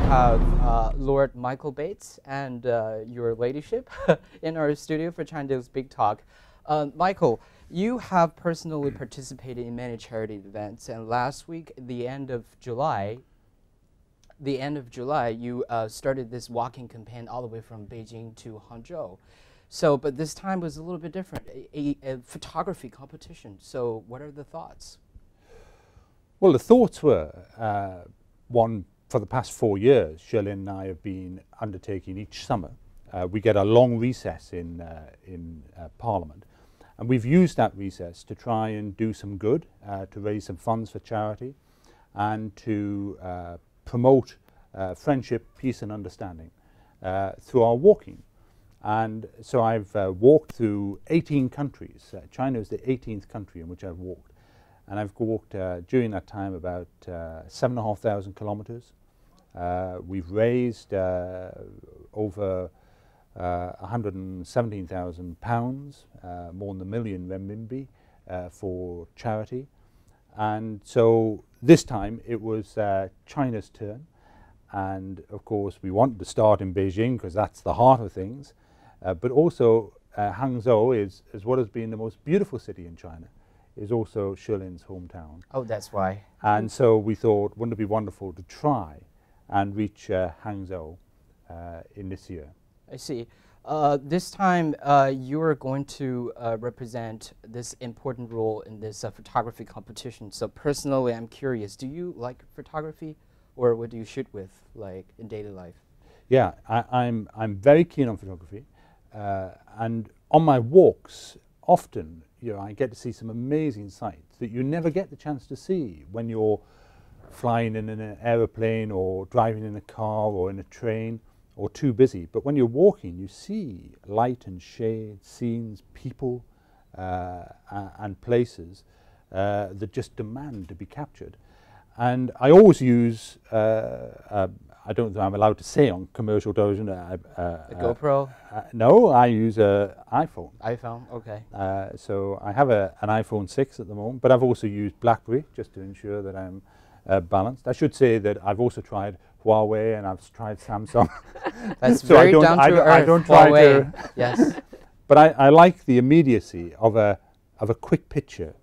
have Lord Michael Bates and your ladyship in our studio for China's Big Talk. Michael, you have personally participated in many charity events, and last week, the end of July, you started this walking campaign all the way from Beijing to Hangzhou. So, but this time was a little bit different, a photography competition. So, what are the thoughts? Well, the thoughts were, one, for the past 4 years, Shirley and I have been undertaking each summer. We get a long recess in Parliament, and we've used that recess to try and do some good, to raise some funds for charity, and to promote friendship, peace and understanding through our walking. And so I've walked through 18 countries. China is the 18th country in which I've walked. And I've walked during that time about 7,500 kilometers. We've raised over 117,000 pounds, more than £1 million renminbi, for charity. And so this time it was China's turn. And of course we wanted to start in Beijing because that's the heart of things. But also Hangzhou is what has been the most beautiful city in China, is also Shirley's hometown. Oh, that's why. And so we thought, wouldn't it be wonderful to try and reach Hangzhou in this year. I see. This time you are going to represent this important role in this photography competition. So personally, I'm curious, do you like photography, or what do you shoot with, like in daily life? Yeah, I'm very keen on photography, and on my walks, often I get to see some amazing sights that you never get the chance to see when you're flying in an aeroplane or driving in a car or in a train or too busy. But when you're walking, you see light and shade, scenes, people and places that just demand to be captured. And I always use, I don't know if I'm allowed to say on commercial television. A GoPro? No, I use an iPhone. iPhone, okay. So I have an iPhone 6 at the moment, but I've also used BlackBerry just to ensure that I'm balanced. I should say that I've also tried Huawei and I've tried Samsung. That's so very down to earth. I don't try Huawei. to. Yes. But I like the immediacy of a quick picture.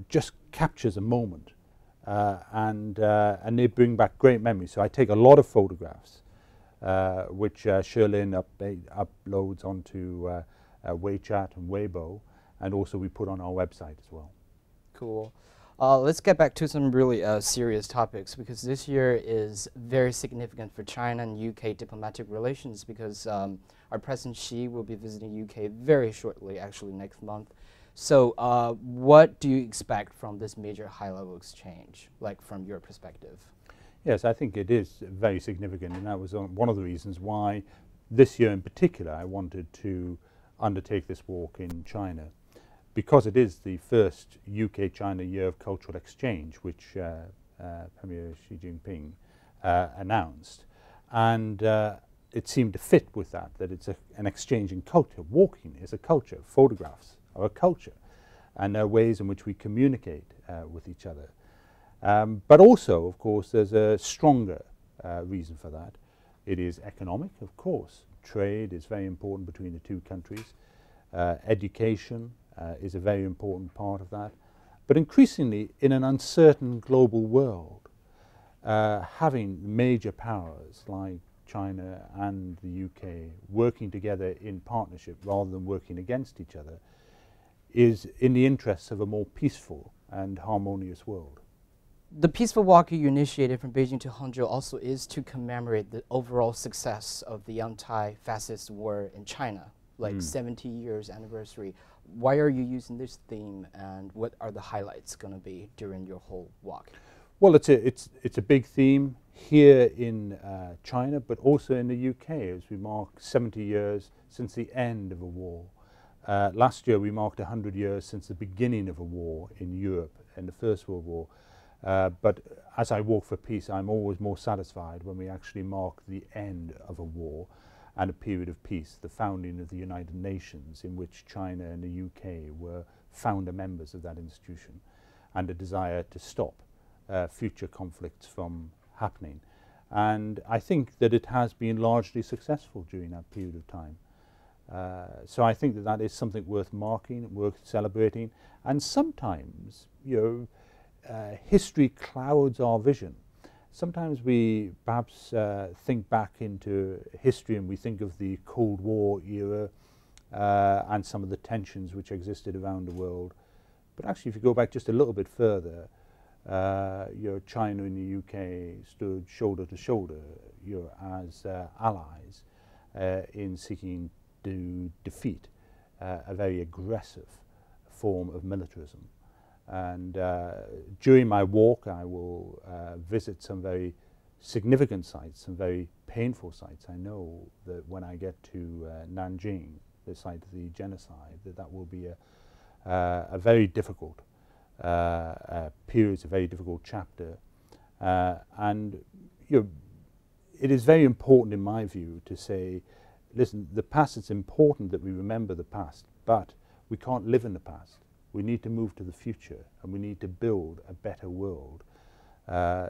Just captures a moment. And they bring back great memories. So I take a lot of photographs, which Shirley uploads onto WeChat and Weibo, and also we put on our website as well. Cool. Let's get back to some really serious topics, because this year is very significant for China and UK diplomatic relations, because our President Xi will be visiting UK very shortly, actually next month. So what do you expect from this major high-level exchange, like from your perspective? Yes, I think it is very significant, and that was one of the reasons why this year in particular I wanted to undertake this walk in China, because it is the first UK-China Year of Cultural Exchange, which Premier Xi Jinping announced. And it seemed to fit with that it's an exchange in culture. Walking is a culture, photographs are a culture, and there are ways in which we communicate with each other. But also, of course, there's a stronger reason for that. It is economic, of course. Trade is very important between the two countries. Education is a very important part of that. But increasingly, in an uncertain global world, having major powers like China and the UK working together in partnership rather than working against each other is in the interests of a more peaceful and harmonious world. The peaceful walk you initiated from Beijing to Hangzhou also is to commemorate the overall success of the anti-fascist war in China, like 70 years anniversary. Why are you using this theme, and what are the highlights going to be during your whole walk? Well, it's a big theme here in China, but also in the UK, as we mark 70 years since the end of a war. Last year we marked 100 years since the beginning of a war in Europe in the First World War. But as I walk for peace, I'm always more satisfied when we actually mark the end of a war and a period of peace, the founding of the United Nations, in which China and the UK were founder members of that institution, and a desire to stop future conflicts from happening. And I think that it has been largely successful during that period of time. So I think that that is something worth marking, worth celebrating. And sometimes, history clouds our vision. Sometimes we perhaps think back into history and we think of the Cold War era and some of the tensions which existed around the world. But actually, if you go back just a little bit further, China and the UK stood shoulder to shoulder, as allies in seeking to defeat a very aggressive form of militarism. And during my walk, I will visit some very significant sites, some very painful sites. I know that when I get to Nanjing, the site of the genocide, that will be a very difficult period, a very difficult chapter. And it is very important, in my view, to say, listen, the past, it's important that we remember the past, but we can't live in the past. We need to move to the future, and we need to build a better world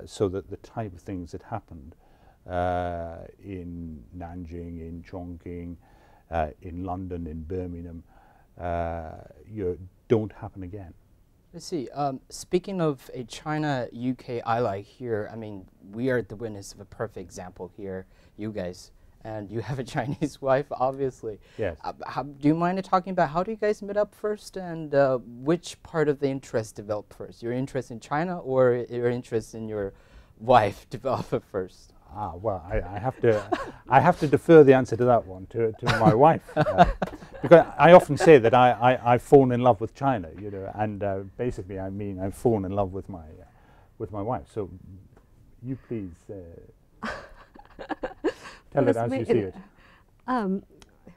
so that the type of things that happened in Nanjing, in Chongqing, in London, in Birmingham, don't happen again. Let's see. Speaking of a China-UK ally here, I mean, we are the witness of a perfect example here, you guys. And you have a Chinese wife, obviously. Yes. Do you mind talking about how do you guys meet up first, and which part of the interest developed first? Your interest in China or your interest in your wife developed first? Well, I have to defer the answer to that one to my wife, because I often say that I've fallen in love with China, and basically I mean I've fallen in love with my wife. So, you please. Tell it as you see it.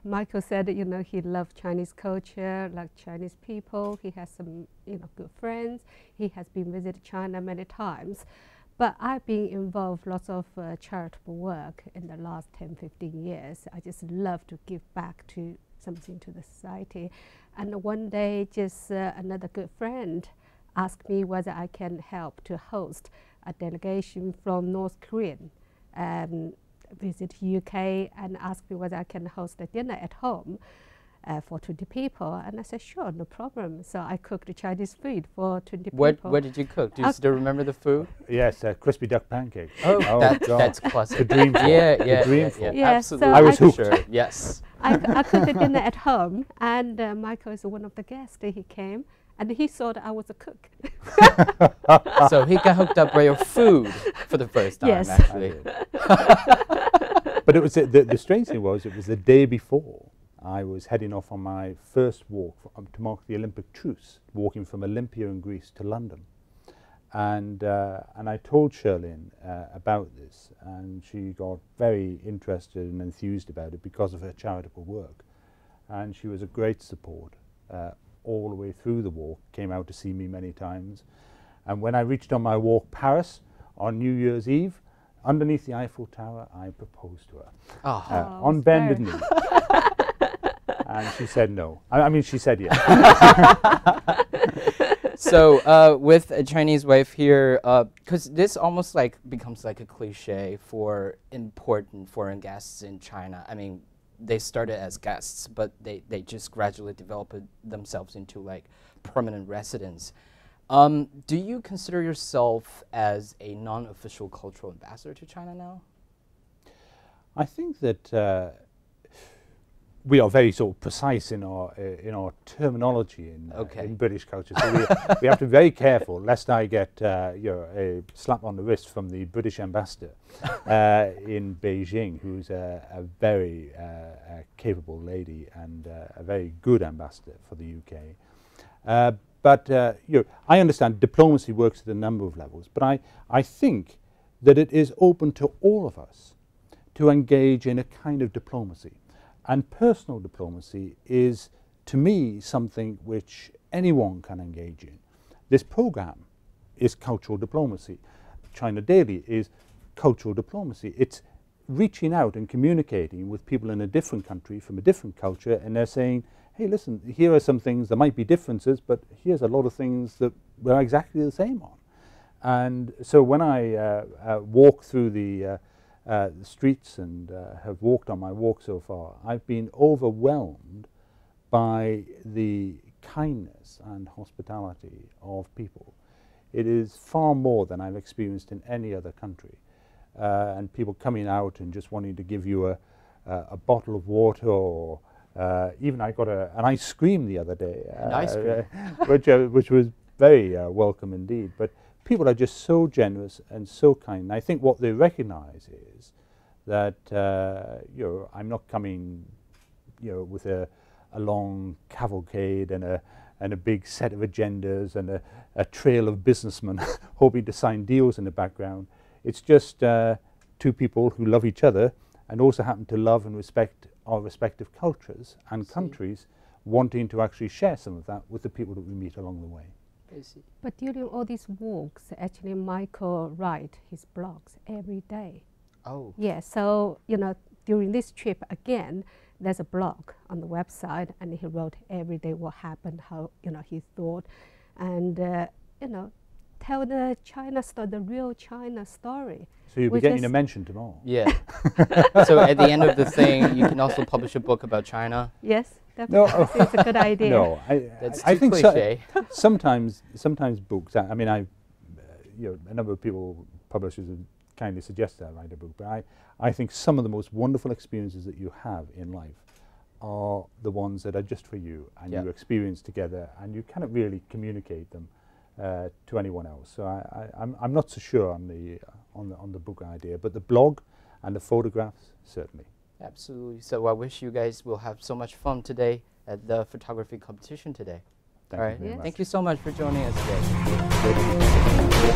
Michael said, he loved Chinese culture, like Chinese people. He has some, good friends. He has been visited China many times. But I've been involved lots of charitable work in the last 10, 15 years. I just love to give back to something to the society. And one day, just another good friend asked me whether I can help to host a delegation from North Korea. Visit UK and ask me whether I can host a dinner at home for 20 people. And I said, sure, no problem. So I cooked Chinese food for 20 people. What did you cook? Do you still remember the food? Yes, crispy duck pancakes. Oh, that's classic. The dream for. Yeah, absolutely. So I was hooked. Sure. Yes. I cooked a dinner at home, and Michael is one of the guests. He came, and he thought I was a cook. So he got hooked up by your food for the first time, yes. actually. But it was the strange thing was, it was the day before I was heading off on my first walk to mark the Olympic truce, walking from Olympia in Greece to London. And I told Sherlyn about this, and she got very interested and enthused about it because of her charitable work. And she was a great support all the way through the walk, came out to see me many times. And when I reached on my walk Paris on New Year's Eve, underneath the Eiffel Tower, I proposed to her on bended knee. And she said no. I mean, she said yes. So with a Chinese wife here, because this almost becomes like a cliche for important foreign guests in China. I mean, they started as guests, but they just gradually developed themselves into like permanent residents. Do you consider yourself as a non-official cultural ambassador to China now? I think that we are very sort of precise in our terminology in British culture. So we have to be very careful lest I get a slap on the wrist from the British ambassador in Beijing, who's a very capable lady and a very good ambassador for the UK. But I understand diplomacy works at a number of levels, but I think that it is open to all of us to engage in a kind of diplomacy. And personal diplomacy is, to me, something which anyone can engage in. This program is cultural diplomacy. China Daily is cultural diplomacy. It's reaching out and communicating with people in a different country from a different culture, and they're saying, hey, listen, here are some things, there might be differences, but here's a lot of things that we're exactly the same on. And so when I walk through the streets and have walked on my walk so far, I've been overwhelmed by the kindness and hospitality of people. It is far more than I've experienced in any other country. And people coming out and just wanting to give you a bottle of water, or even I got an ice cream the other day, An ice cream. which was very welcome indeed. But people are just so generous and so kind. And I think what they recognize is that I'm not coming with a long cavalcade and a big set of agendas and a trail of businessmen hoping to sign deals in the background. It's just two people who love each other and also happen to love and respect our respective cultures and countries, wanting to actually share some of that with the people that we meet along the way. I see. But during all these walks, actually Michael writes his blogs every day. Oh. Yeah, so, during this trip again, there's a blog on the website, and he wrote every day what happened, how, he thought, and, tell the China story, the real China story. So you'll be getting a mention tomorrow. Yeah. So at the end of the thing, you can also publish a book about China. Yes, definitely. I think it's a good idea. No, That's I too think cliche. sometimes books. I mean, a number of people, publishers, have kindly suggested I write a book, but I think some of the most wonderful experiences that you have in life are the ones that are just for you, and you experience together, and you cannot really communicate them to anyone else. So I'm not so sure on the book idea, but the blog and the photographs, certainly. Absolutely. So I wish you guys will have so much fun today at the photography competition today. Thank All you right. very much. Thank you so much for joining us today.